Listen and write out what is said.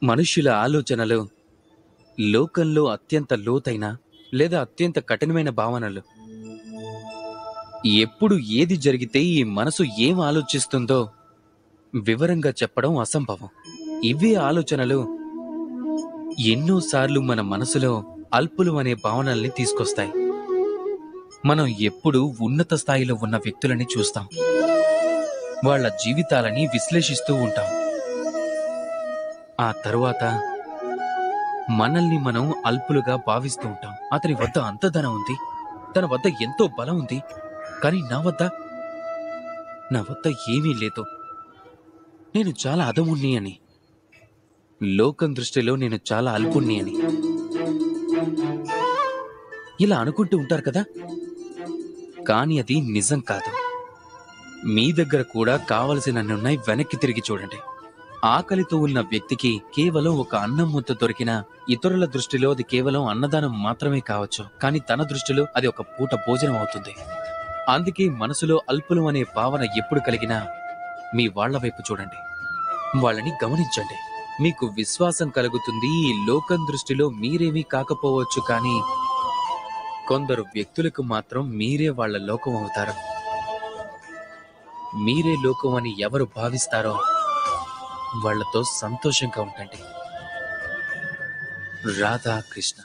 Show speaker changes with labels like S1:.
S1: మనుష్యుల ఆలోచనలు లోకంలో అత్యంత లోతైన లేదా అత్యంత కఠినమైన భావనలు. ఎప్పుడు ఏది జరిగితే ఈ మనసు ఏం ఆలోచిస్తుందో వివరంగా చెప్పడం అసంభవం. ఇవే ఆలోచనలు ఎన్నోసార్లు మన మనసులో అల్పులు అనే భావనల్ని తీసుకొస్తాయి. మనం ఎప్పుడూ ఉన్నత స్థాయిలో ఉన్న వ్యక్తులని చూస్తాం, వాళ్ళ జీవితాలని విశ్లేషిస్తూ ఉంటాం. ఆ తరువాత మనల్ని మనం అల్పులుగా భావిస్తూ ఉంటాం. అతని వద్ద అంత ధనం ఉంది, తన వద్ద ఎంతో బలం ఉంది, కానీ నా వద్ద ఏమీ లేదు, నేను చాలా అధముణ్ణి అని, లోకం దృష్టిలో నేను చాలా అల్పుణ్ణి అని ఇలా అనుకుంటూ ఉంటారు కదా. కానీ అది నిజం కాదు. మీ దగ్గర కూడా కావలసినన్నున్నాయి. వెనక్కి తిరిగి చూడండి. ఆకలితో ఉన్న వ్యక్తికి కేవలం ఒక అన్నం ముద్ద దొరికినా ఇతరుల దృష్టిలో అది కేవలం అన్నదానం మాత్రమే కావచ్చు, కానీ తన దృష్టిలో అది ఒక పూట భోజనం అవుతుంది. అందుకే మనసులో అల్పులం అనే భావన ఎప్పుడు కలిగినా మీ వాళ్ల వైపు చూడండి, వాళ్ళని గమనించండి. మీకు విశ్వాసం కలుగుతుంది. ఈ లోకం దృష్టిలో మీరేమీ కాకపోవచ్చు, కానీ కొందరు వ్యక్తులకు మాత్రం మీరే వాళ్ళ లోకం అవుతారు. మీరే లోకం అని ఎవరు భావిస్తారో వాళ్లతో సంతోషంగా ఉండండి. రాధాకృష్ణ.